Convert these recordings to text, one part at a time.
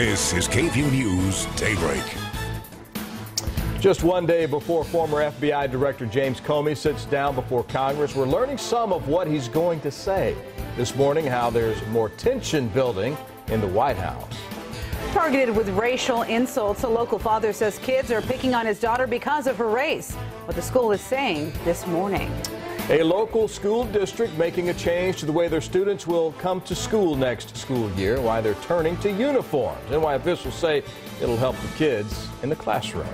This is KVUE News Daybreak. Just one day before former FBI Director James Comey sits down before Congress, we're learning some of what he's going to say. This morning, how there's more tension building in the White House. Targeted with racial insults, a local father says kids are picking on his daughter because of her race. What the school is saying this morning. A local school district making a change to the way their students will come to school next school year, why they're turning to uniforms, and why officials say it'll help the kids in the classroom.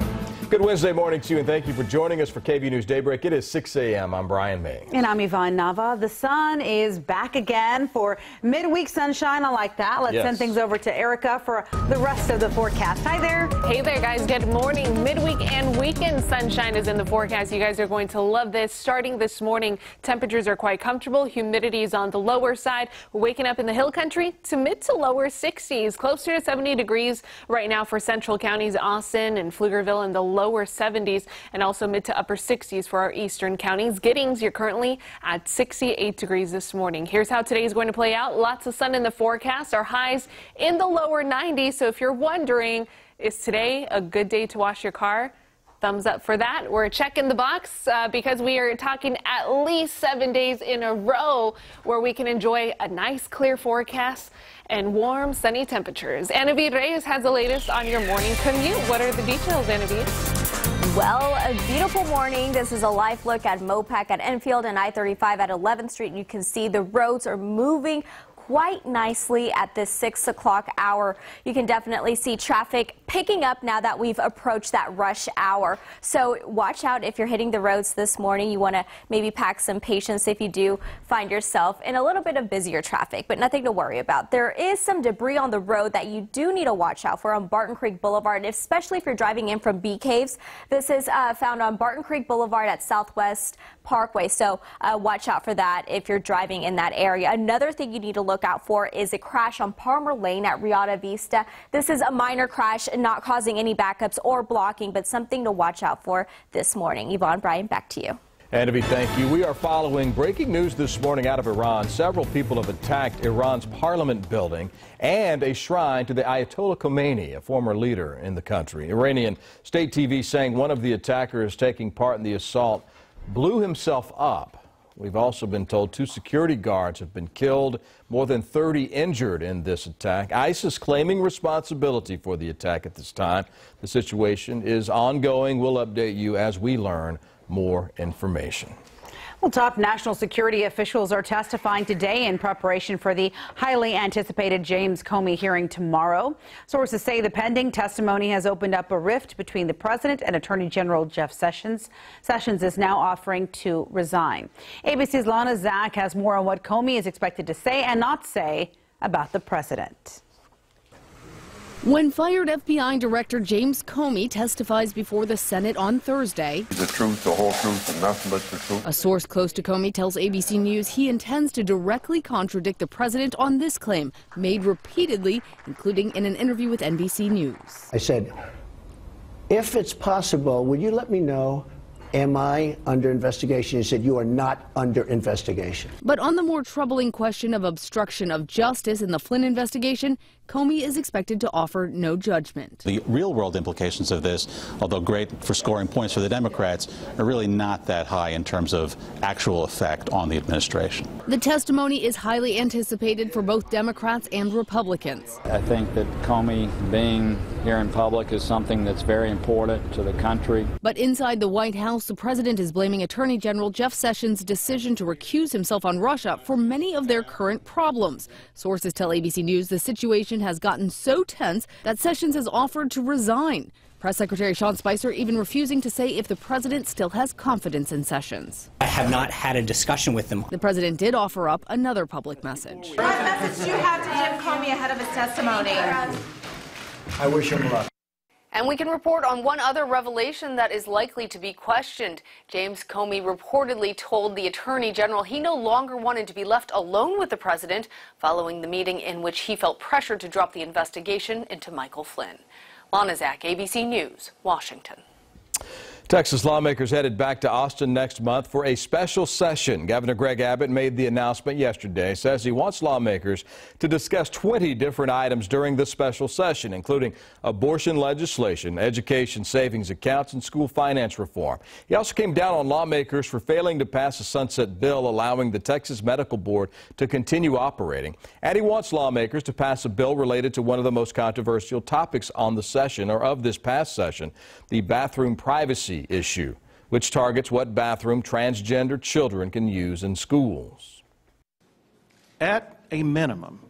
Good Wednesday morning to you, and thank you for joining us for KVUE News Daybreak. It is 6 a.m. I'm Brian May. And I'm Yvonne Nava. The sun is back again for midweek sunshine. I like that. Let's send things over to Erica for the rest of the forecast. Hi there. Hey there, guys. Good morning. Midweek and weekend sunshine is in the forecast. You guys are going to love this. Starting this morning, temperatures are quite comfortable. Humidity is on the lower side. We're waking up in the hill country to mid to lower 60s, closer to 70 degrees right now for central counties, Austin and Pflugerville in the lower 70s, and also mid to upper 60s for our eastern counties. Giddings, you're currently at 68 degrees this morning. Here's how today is going to play out. Lots of sun in the forecast. Our highs in the lower 90s. So if you're wondering, is today a good day to wash your car? Thumbs up for that. We're checking the box because we are talking at least 7 days in a row where we can enjoy a nice clear forecast and warm, sunny temperatures. Anavid Reyes has the latest on your morning commute. What are the details, Anavid? Well, a beautiful morning. This is a live look at Mopac at Enfield and I-35 at 11th Street. You can see the roads are moving quite nicely at this 6 o'clock hour. You can definitely see traffic picking up now that we've approached that rush hour. So watch out if you're hitting the roads this morning. You want to maybe pack some patience if you do find yourself in a little bit of busier traffic, but nothing to worry about. There is some debris on the road that you do need to watch out for on Barton Creek Boulevard, especially if you're driving in from Bee Caves. This is found on Barton Creek Boulevard at Southwest Parkway. So watch out for that if you're driving in that area. Another thing you need to look out for is a crash on Palmer Lane at Riata Vista. This is a minor crash, not causing any backups or blocking, but something to watch out for this morning. Yvonne, Brian, back to you. Anavid, thank you. We are following breaking news this morning out of Iran. Several people have attacked Iran's parliament building and a shrine to the Ayatollah Khomeini, a former leader in the country. Iranian state TV saying one of the attackers taking part in the assault blew himself up. We've also been told 2 security guards have been killed, more than 30 injured in this attack. ISIS claiming responsibility for the attack at this time. The situation is ongoing. We'll update you as we learn more information. Well, top national security officials are testifying today in preparation for the highly anticipated James Comey hearing tomorrow. Sources say the pending testimony has opened up a rift between the president and Attorney General Jeff Sessions. Sessions is now offering to resign. ABC's Lana Zach has more on what Comey is expected to say and not say about the president. When fired FBI Director James Comey testifies before the Senate on Thursday, the truth, the whole truth, and nothing but the truth. A source close to Comey tells ABC News he intends to directly contradict the president on this claim, made repeatedly, including in an interview with NBC News. I said, if it's possible, would you let me know, am I under investigation? He said, you are not under investigation. But on the more troubling question of obstruction of justice in the Flynn investigation, Comey is expected to offer no judgment. The real-world implications of this, although great for scoring points for the Democrats, are really not that high in terms of actual effect on the administration. The testimony is highly anticipated for both Democrats and Republicans. I think that Comey being here in public is something that's very important to the country. But inside the White House, the president is blaming Attorney General Jeff Sessions' decision to recuse himself on Russia for many of their current problems. Sources tell ABC News the situation has gotten so tense that Sessions has offered to resign. Press Secretary Sean Spicer even refusing to say if the president still has confidence in Sessions. I have not had a discussion with them. The president did offer up another public message. What message do you have to Jim Comey ahead of his testimony? I wish him luck. And we can report on one other revelation that is likely to be questioned. James Comey reportedly told the Attorney General he no longer wanted to be left alone with the president following the meeting in which he felt pressured to drop the investigation into Michael Flynn. Lana Zach, ABC News, Washington. Texas lawmakers headed back to Austin next month for a special session. Governor Greg Abbott made the announcement yesterday, says he wants lawmakers to discuss 20 different items during this special session, including abortion legislation, education savings accounts, and school finance reform. He also came down on lawmakers for failing to pass a sunset bill allowing the Texas Medical Board to continue operating. And he wants lawmakers to pass a bill related to one of the most controversial topics on the session, or of this past session, the bathroom privacy issue, which targets what bathroom transgender children can use in schools. At a minimum,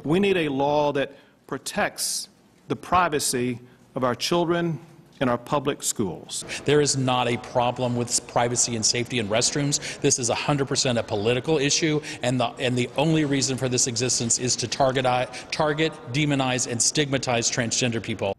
we need a law that protects the privacy of our children in our public schools. There is not a problem with privacy and safety in restrooms. This is 100% a political issue, and the only reason for this existence is to target, demonize, and stigmatize transgender people.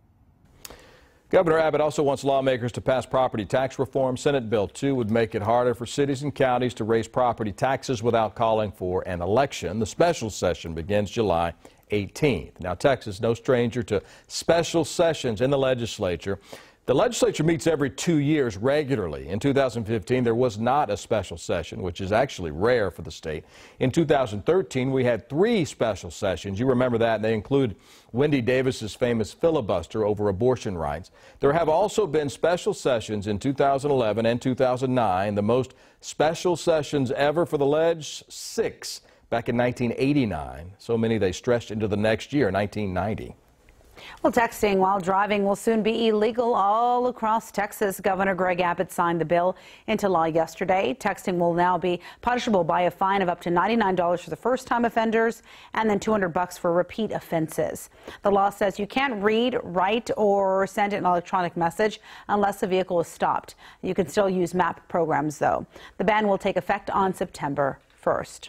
Governor Abbott also wants lawmakers to pass property tax reform. Senate Bill 2 would make it harder for cities and counties to raise property taxes without calling for an election. The special session begins July 18th. Now, Texas, no stranger to special sessions in the legislature. The legislature meets every 2 years regularly. In 2015, there was not a special session, which is actually rare for the state. In 2013, we had 3 special sessions. You remember that. They include Wendy Davis's famous filibuster over abortion rights. There have also been special sessions in 2011 and 2009. The most special sessions ever for the ledge, 6 back in 1989. So many they stretched into the next year, 1990. Well, texting while driving will soon be illegal all across Texas. Governor Greg Abbott signed the bill into law yesterday. Texting will now be punishable by a fine of up to $99 for the first-time offenders and then $200 for repeat offenses. The law says you can't read, write, or send an electronic message unless the vehicle is stopped. You can still use map programs, though. The ban will take effect on September 1st.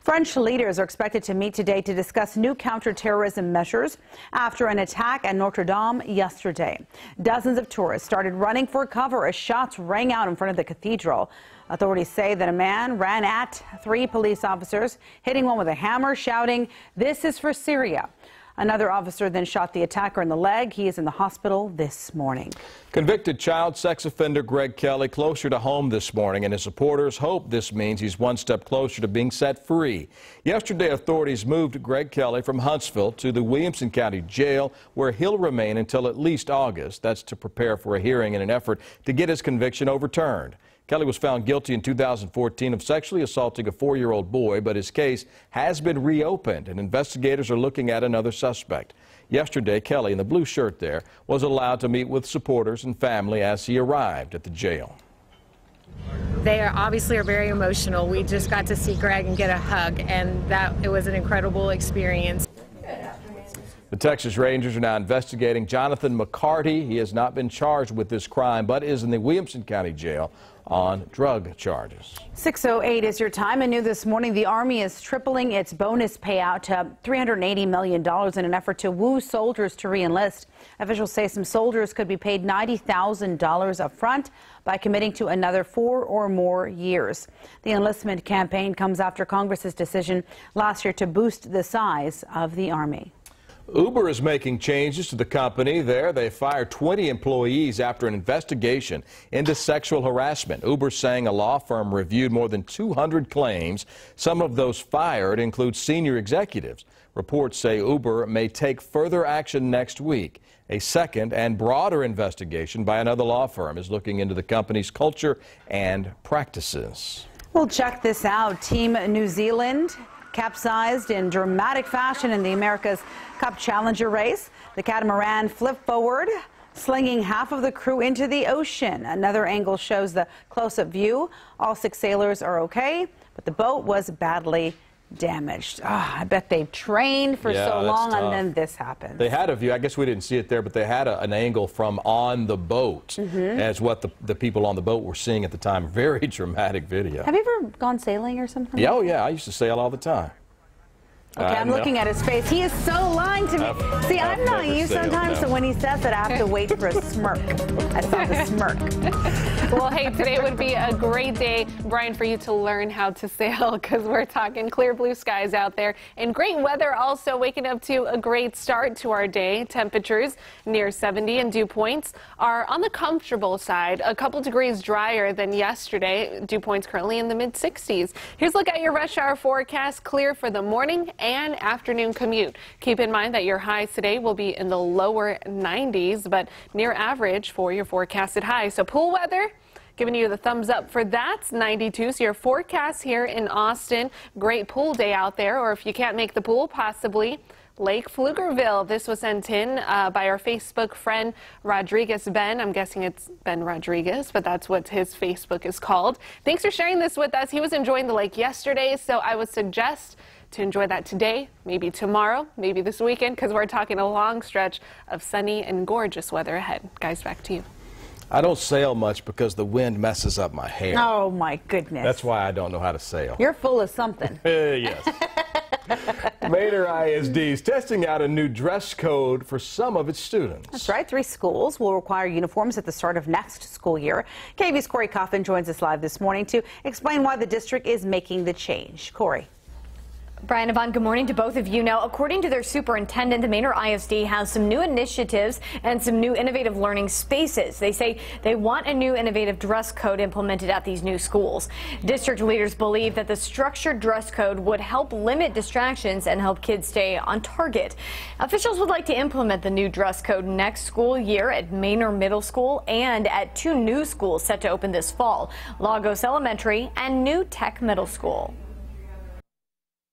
French leaders are expected to meet today to discuss new counterterrorism measures after an attack at Notre Dame yesterday. Dozens of tourists started running for cover as shots rang out in front of the cathedral. Authorities say that a man ran at 3 police officers, hitting one with a hammer, shouting, "This is for Syria." Another officer then shot the attacker in the leg. He is in the hospital this morning. Convicted child sex offender Greg Kelly closer to home this morning, and his supporters hope this means he's one step closer to being set free. Yesterday, authorities moved Greg Kelly from Huntsville to the Williamson County Jail, where he'll remain until at least August. That's to prepare for a hearing in an effort to get his conviction overturned. Kelly was found guilty in 2014 of sexually assaulting a 4-year-old boy, but his case has been reopened, and investigators are looking at another suspect. Yesterday, Kelly, in the blue shirt there, was allowed to meet with supporters and family as he arrived at the jail. They obviously are very emotional. We just got to see Greg and get a hug, and it was an incredible experience. The Texas Rangers are now investigating Jonathan McCarty. He has not been charged with this crime, but is in the Williamson County Jail on drug charges. 6:08 is your time, and new this morning, the Army is tripling its bonus payout to $380 million in an effort to woo soldiers to re-enlist. Officials say some soldiers could be paid $90,000 up front by committing to another 4 or more years. The enlistment campaign comes after Congress's decision last year to boost the size of the Army. Uber is making changes to the company there. They fired 20 employees after an investigation into sexual harassment. Uber's saying a law firm reviewed more than 200 claims. Some of those fired include senior executives. Reports say Uber may take further action next week. A second and broader investigation by another law firm is looking into the company's culture and practices. Well, check this out. Team New Zealand capsized in dramatic fashion in the America's Cup Challenger race. The catamaran flipped forward, slinging half of the crew into the ocean. Another angle shows the close-up view. All 6 sailors are okay, but the boat was badly damaged. I bet they've trained for so long, and then this happened. They had a view. I guess we didn't see it there, but they had an angle from on the boat as what the people on the boat were seeing at the time. Very dramatic video. Have you ever gone sailing or something? Yeah, oh yeah. I used to sail all the time. Okay, I'm looking at his face. He is so lying to me. See, I'm naive sometimes, so when he says it, I have to wait for a smirk. I saw the smirk. Well, hey, today would be a great day, Brian, for you to learn how to sail, because we're talking clear blue skies out there and great weather also, waking up to a great start to our day. Temperatures near 70 and dew points are on the comfortable side, a couple degrees drier than yesterday. Dew points currently in the mid-60s. Here's a look at your rush hour forecast. Clear for the morning and afternoon commute. Keep in mind that your highs today will be in the lower 90s, but near average for your forecasted highs. So pool weather, giving you the thumbs up for that. 92. So your forecast here in Austin. Great pool day out there, or if you can't make the pool, possibly Lake Pflugerville. This was sent in by our Facebook friend Rodriguez Ben. I'm guessing it's Ben Rodriguez, but that's what his Facebook is called. Thanks for sharing this with us. He was enjoying the lake yesterday, so I would suggest to enjoy that today, maybe tomorrow, maybe this weekend, because we're talking a long stretch of sunny and gorgeous weather ahead. Guys, back to you. I don't sail much because the wind messes up my hair. Oh, my goodness. That's why I don't know how to sail. You're full of something. Yes. Manor ISD is testing out a new dress code for some of its students. That's right. 3 schools will require uniforms at the start of next school year. KVUE's Corey Coffin joins us live this morning to explain why the district is making the change. Corey. Brian, Yvonne, good morning to both of you. Now, according to their superintendent, the Manor ISD has some new initiatives and some new innovative learning spaces. They say they want a new innovative dress code implemented at these new schools. District leaders believe that the structured dress code would help limit distractions and help kids stay on target. Officials would like to implement the new dress code next school year at Manor Middle School and at 2 new schools set to open this fall, Lagos Elementary and New Tech Middle School.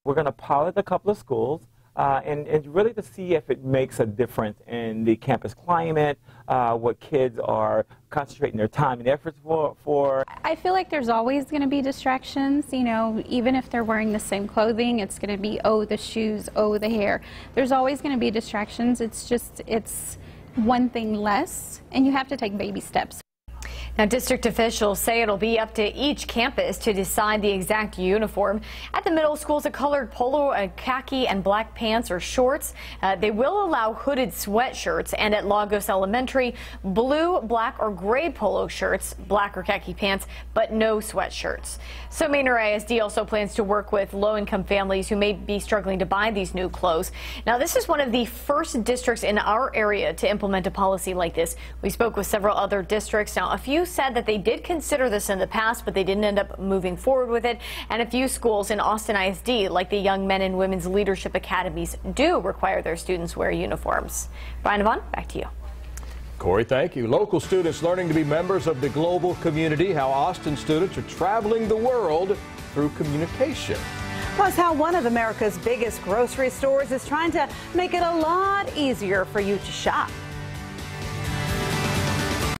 We're going to pilot a couple of schools and really to see if it makes a difference in the campus climate, what kids are concentrating their time and efforts for. I feel like there's always going to be distractions, you know, even if they're wearing the same clothing, it's going to be, oh, the shoes, oh, the hair. There's always going to be distractions. It's just, it's one thing less, and you have to take baby steps. Now, district officials say it'll be up to each campus to decide the exact uniform. At the middle schools, a colored polo, a khaki and black pants or shorts. They will allow hooded sweatshirts, and at Lagos Elementary, blue, black or gray polo shirts, black or khaki pants, but no sweatshirts. So Manor ISD also plans to work with low-income families who may be struggling to buy these new clothes. Now, this is one of the first districts in our area to implement a policy like this. We spoke with several other districts. Now, a few said that they did consider this in the past, but they didn't end up moving forward with it. And a few schools in Austin ISD, like the Young Men and Women's Leadership Academies, do require their students wear uniforms. Brian, Yvonne, back to you. Corey, thank you. Local students learning to be members of the global community, how Austin students are traveling the world through communication. Plus, how one of America's biggest grocery stores is trying to make it a lot easier for you to shop.